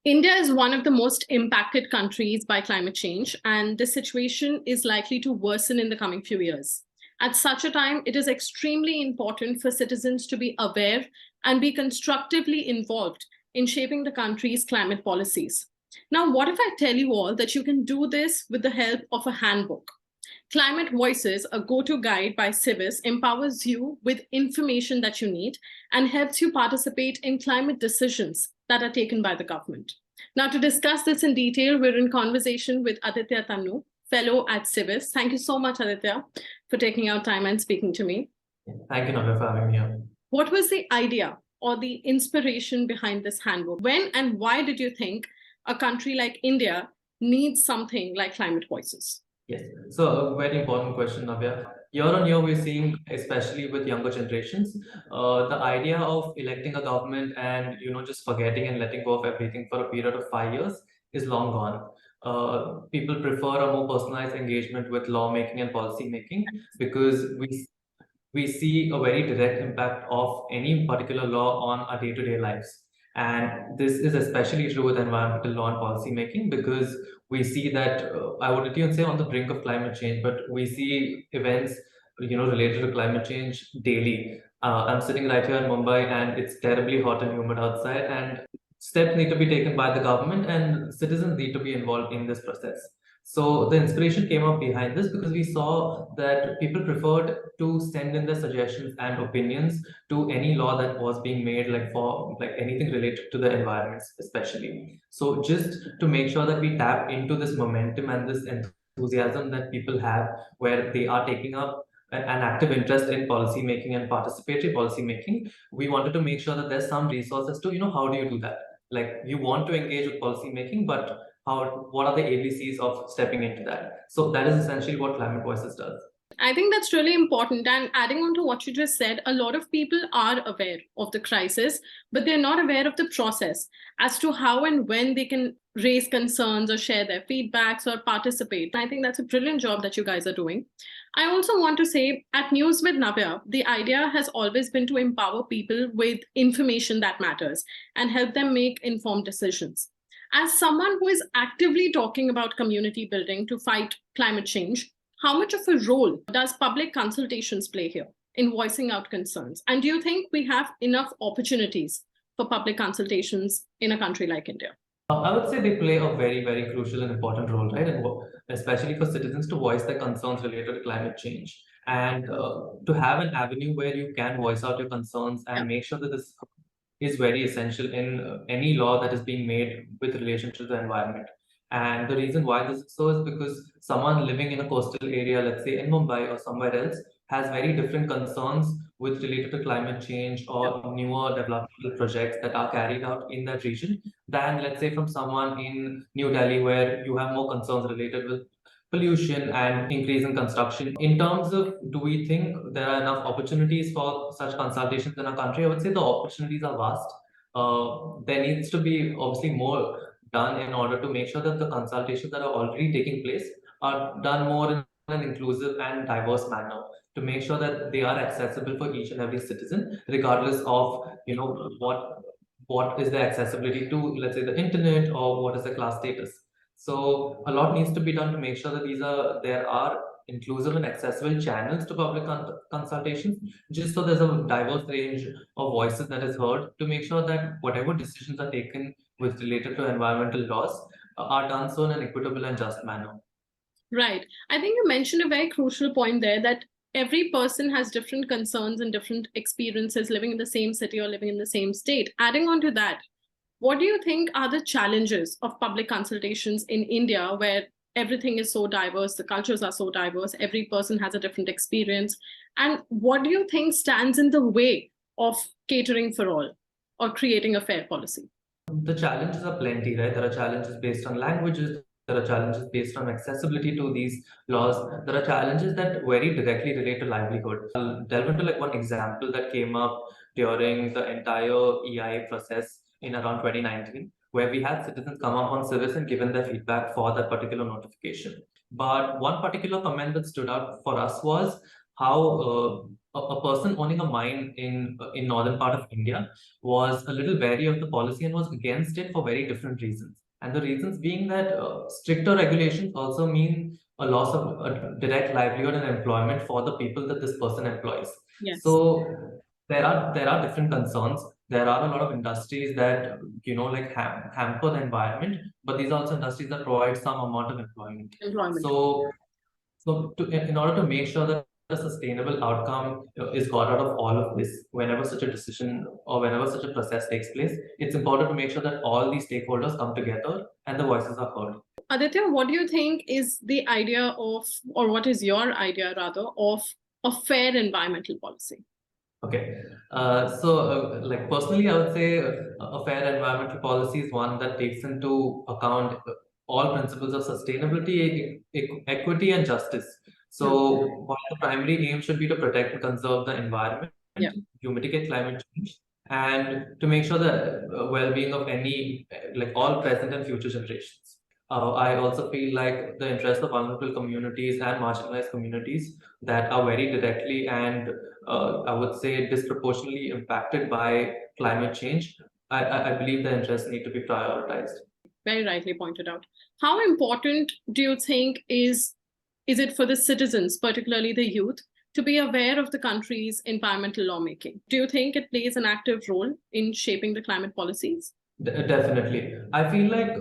India is one of the most impacted countries by climate change, and this situation is likely to worsen in the coming few years. At such a time, it is extremely important for citizens to be aware and be constructively involved in shaping the country's climate policies. Now, what if I tell you all that you can do this with the help of a handbook? Climate Voices, a go to guide by Civis, empowers you with information that you need and helps you participate in climate decisions that are taken by the government. Now, to discuss this in detail, we're in conversation with Aditya Tannu Fellow at Civis. Thank you so much, Aditya, for taking out time and speaking to me. Thank you, Navya, for having me here. What was the idea or the inspiration behind this handbook? When and why did you think a country like India needs something like Climate Voices? Yes, so a very important question, Navya. Year on year, we're seeing, especially with younger generations, the idea of electing a government and just forgetting and letting go of everything for a period of 5 years is long gone. People prefer a more personalized engagement with lawmaking and policy making because we see a very direct impact of any particular law on our day-to-day lives. And this is especially true with environmental law and policy making because we see that I wouldn't even say on the brink of climate change, but we see events related to climate change daily. I'm sitting right here in Mumbai, and it's terribly hot and humid outside, and steps need to be taken by the government, and citizens need to be involved in this process. So the inspiration came up behind this because we saw that people preferred to send in their suggestions and opinions to any law that was being made, like for like anything related to the environment, especially. So just to make sure that we tap into this momentum and this enthusiasm that people have, where they are taking up an active interest in policy making and participatory policy making, we wanted to make sure that there's some resources to how do you do that. Like you want to engage with policy making, but what are the ABCs of stepping into that? So that is essentially what Climate Voices does. I think that's really important. And adding on to what you just said, a lot of people are aware of the crisis, but they're not aware of the process as to how and when they can raise concerns or share their feedbacks or participate. I think that's a brilliant job that you guys are doing. I also want to say at News with Navya, the idea has always been to empower people with information that matters and help them make informed decisions. As someone who is actively talking about community building to fight climate change, how much of a role does public consultations play here in voicing out concerns? And do you think we have enough opportunities for public consultations in a country like India? I would say they play a very, very crucial and important role, right? And especially for citizens to voice their concerns related to climate change and to have an avenue where you can voice out your concerns and make sure that this is very essential in any law that is being made with relation to the environment. And the reason why this is so is because someone living in a coastal area, let's say in Mumbai or somewhere else, has very different concerns with related to climate change or newer developmental projects that are carried out in that region than, let's say, from someone in New Delhi, where you have more concerns related with pollution and increase in construction. In terms of, do we think there are enough opportunities for such consultations in our country? I would say the opportunities are vast. There needs to be obviously more done in order to make sure that the consultations that are already taking place are done more in an inclusive and diverse manner to make sure that they are accessible for each and every citizen, regardless of what is the accessibility to, let's say, the internet or what is the class status. So a lot needs to be done to make sure that there are inclusive and accessible channels to public consultations, just so there's a diverse range of voices that is heard to make sure that whatever decisions are taken with related to environmental laws are done so in an equitable and just manner. Right. I think you mentioned a very crucial point there that every person has different concerns and different experiences living in the same city or living in the same state. Adding on to that, what do you think are the challenges of public consultations in India, where everything is so diverse, the cultures are so diverse, every person has a different experience? And what do you think stands in the way of catering for all or creating a fair policy? The challenges are plenty, right? There are challenges based on languages. There are challenges based on accessibility to these laws. There are challenges that very directly relate to livelihood. I'll delve into like one example that came up during the entire EIA process in around 2019, where we had citizens come up on Civis and given their feedback for that particular notification. But one particular comment that stood out for us was how a person owning a mine in northern part of India was a little wary of the policy and was against it for very different reasons. And the reasons being that stricter regulations also mean a loss of direct livelihood and employment for the people that this person employs. Yes. So there are different concerns. There are a lot of industries that like hamper the environment, but these are also industries that provide some amount of employment. Employment. In order to make sure that a sustainable outcome is got out of all of this, whenever such a decision or whenever such a process takes place, it's important to make sure that all these stakeholders come together and the voices are heard. Aditya, what do you think is the idea of, or what is your idea rather, of a fair environmental policy? Okay. Like personally, I would say a fair environmental policy is one that takes into account all principles of sustainability, equity, and justice. Hmm. So, while the primary aim should be to protect and conserve the environment, Yeah. to mitigate climate change, and to make sure the well-being of any, like all present and future generations. I also feel like the interests of vulnerable communities and marginalized communities that are very directly and I would say disproportionately impacted by climate change, I believe the interests need to be prioritized. Very rightly pointed out. How important do you think is it for the citizens, particularly the youth, to be aware of the country's environmental lawmaking? Do you think it plays an active role in shaping the climate policies? Definitely. I feel like,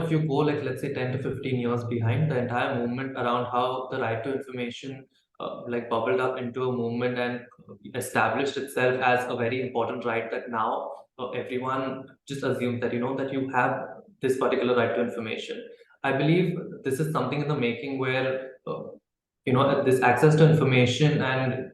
if you go like, let's say 10 to 15 years behind, the entire movement around how the right to information like bubbled up into a movement and established itself as a very important right that now everyone just assumes that, that you have this particular right to information. I believe this is something in the making where, this access to information and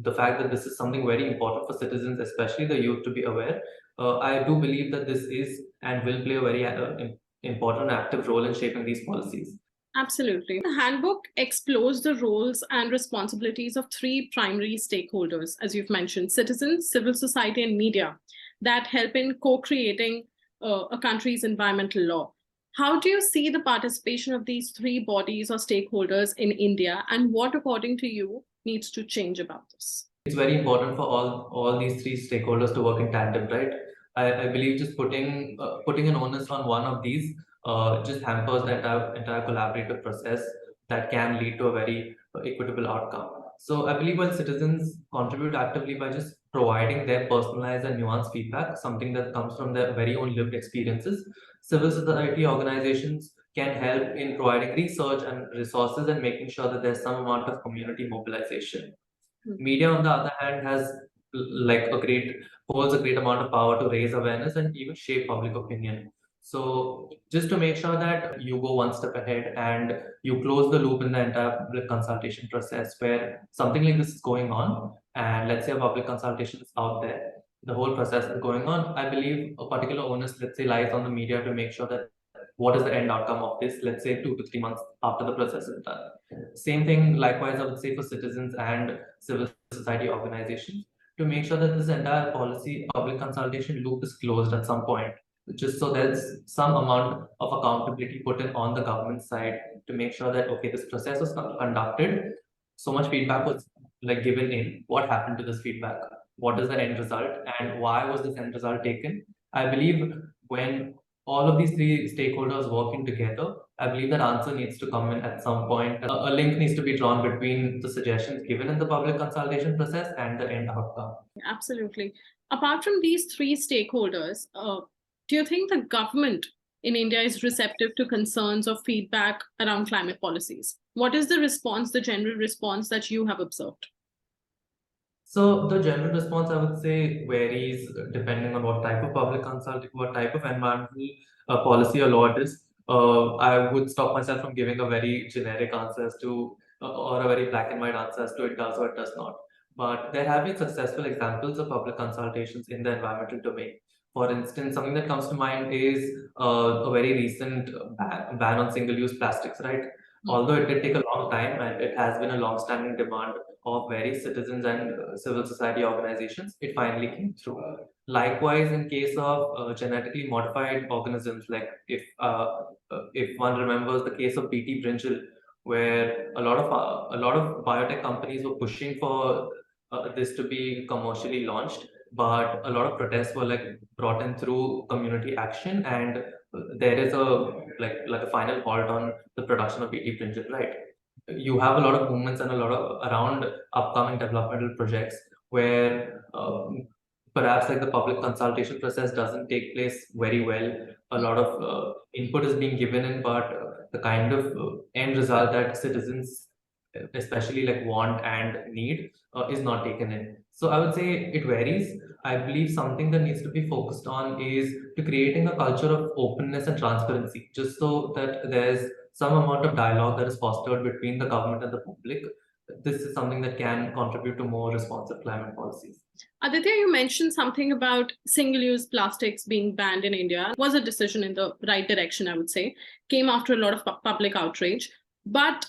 the fact that this is something very important for citizens, especially the youth, to be aware. I do believe that this is and will play a very important active role in shaping these policies. Absolutely. The handbook explores the roles and responsibilities of three primary stakeholders, as you've mentioned: citizens, civil society, and media, that help in co creating a country's environmental law. How do you see the participation of these three bodies or stakeholders in India, and what, according to you, needs to change about this? It's very important for all these three stakeholders to work in tandem, right? I believe just putting an onus on one of these just hampers the entire collaborative process that can lead to a very equitable outcome. So I believe while citizens contribute actively by just providing their personalized and nuanced feedback, something that comes from their very own lived experiences, civil society organizations can help in providing research and resources and making sure that there's some amount of community mobilization. Hmm. Media, on the other hand, has like a great holds a great amount of power to raise awareness and even shape public opinion. So just to make sure that you go one step ahead and you close the loop in the entire public consultation process where something like this is going on, and let's say a public consultation is out there, the whole process is going on. I believe a particular onus, let's say, lies on the media to make sure that what is the end outcome of this, let's say 2 to 3 months after the process is done. Same thing, likewise, I would say for citizens and civil society organizations to make sure that this entire policy public consultation loop is closed at some point, just so there's some amount of accountability put in on the government side to make sure that okay, this process was conducted, so much feedback was like given in, what happened to this feedback, what is the end result, and why was this end result taken. I believe when all of these three stakeholders working together, I believe that answer needs to come in at some point. A link needs to be drawn between the suggestions given in the public consultation process and the end outcome. Absolutely. Apart from these three stakeholders, do you think the government in India is receptive to concerns or feedback around climate policies? What is the response, the general response that you have observed? So the general response, I would say, varies depending on what type of public consulting, what type of environmental policy or law it is. I would stop myself from giving a very generic answer as to, or a very black and white answer as to it does or it does not. But there have been successful examples of public consultations in the environmental domain. For instance, something that comes to mind is a very recent ban on single-use plastics, right? Although it did take a long time and it has been a long-standing demand of various citizens and civil society organizations, it finally came through. Likewise, in case of genetically modified organisms, like if one remembers the case of BT brinjal, where a lot of biotech companies were pushing for this to be commercially launched, but a lot of protests were like brought in through community action, and there is a like a final halt on the production of BT Pringle, right? You have a lot of movements and a lot of around upcoming developmental projects where perhaps like the public consultation process doesn't take place very well. A lot of input is being given in, but the kind of end result that citizens especially like want and need is not taken in. So I would say it varies. I believe something that needs to be focused on is to creating a culture of openness and transparency, just so that there's some amount of dialogue that is fostered between the government and the public. This is something that can contribute to more responsive climate policies. Aditya, you mentioned something about single-use plastics being banned in India. It was a decision in the right direction, I would say. Came after a lot of public outrage. But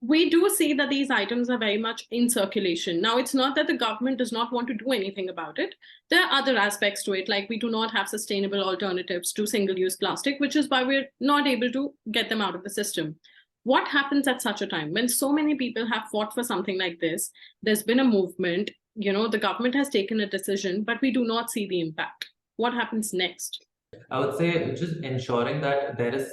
we do see that these items are very much in circulation. Now, it's not that the government does not want to do anything about it. There are other aspects to it, like we do not have sustainable alternatives to single-use plastic, which is why we're not able to get them out of the system. What happens at such a time when so many people have fought for something like this? There's been a movement, the government has taken a decision, but we do not see the impact. What happens next? I would say just ensuring that there is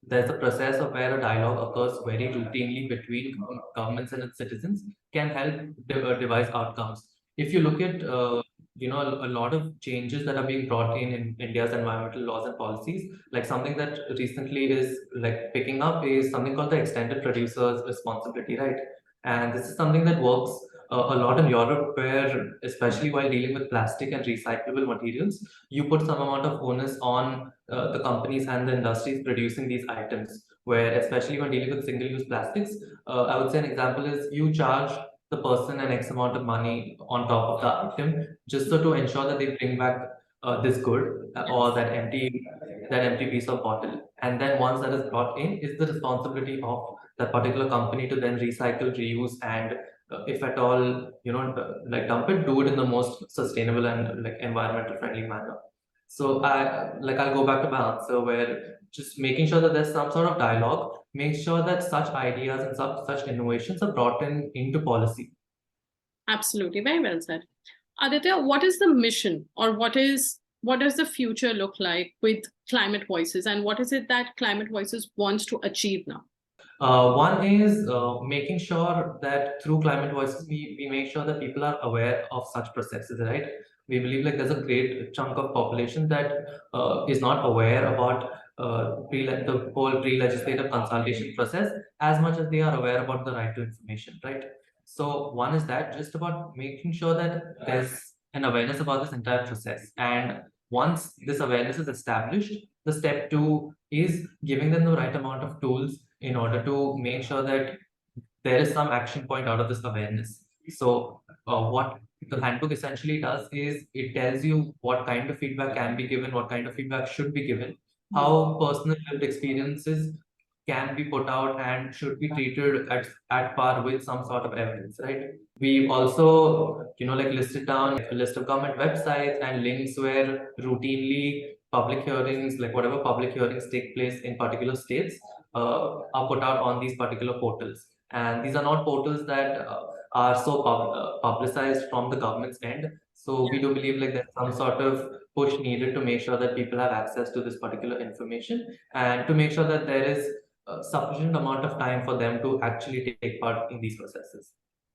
there's a process of where a dialogue occurs very routinely between governments and its citizens can help devise outcomes. If you look at a lot of changes that are being brought in India's environmental laws and policies, like something that recently is like picking up is something called the extended producer's responsibility, right? And this is something that works a lot in Europe, where especially while dealing with plastic and recyclable materials, you put some amount of onus on the companies and the industries producing these items, where especially when dealing with single-use plastics, I would say an example is you charge the person an X amount of money on top of the item just so to ensure that they bring back this good or that empty piece of bottle. And then once that is brought in, is the responsibility of that particular company to then recycle, reuse, and if at all, like dump it, do it in the most sustainable and like environmental friendly manner. So I'll go back to my answer where just making sure that there's some sort of dialogue, make sure that such ideas and such innovations are brought into policy. Absolutely, very well said. Aditya, what is the mission, or what does the future look like with Climate Voices, and what is it that Climate Voices wants to achieve now? One is making sure that through Climate Voices, we make sure that people are aware of such processes, right? We believe like there's a great chunk of population that is not aware about the whole pre-legislative consultation process as much as they are aware about the right to information, right? So one is that just about making sure that there's an awareness about this entire process. And once this awareness is established, the step two is giving them the right amount of tools in order to make sure that there is some action point out of this awareness. So what the handbook essentially does is it tells you what kind of feedback can be given, what kind of feedback should be given, how personal lived experiences can be put out and should be treated at par with some sort of evidence, right? We also, like listed down a list of government websites and links where routinely public hearings, like whatever public hearings take place in particular states, are put out on these particular portals. And these are not portals that are so publicized from the government's end. So we do believe like there's some sort of push needed to make sure that people have access to this particular information and to make sure that there is sufficient amount of time for them to actually take part in these processes.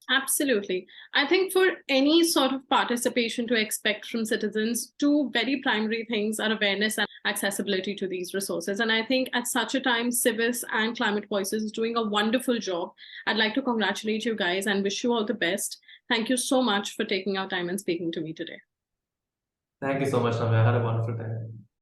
Absolutely. I think for any sort of participation to expect from citizens, two very primary things are awareness and accessibility to these resources. And I think at such a time, Civis and Climate Voices is doing a wonderful job. I'd like to congratulate you guys and wish you all the best. Thank you so much for taking our time and speaking to me today. Thank you so much, Navya. I had a wonderful time.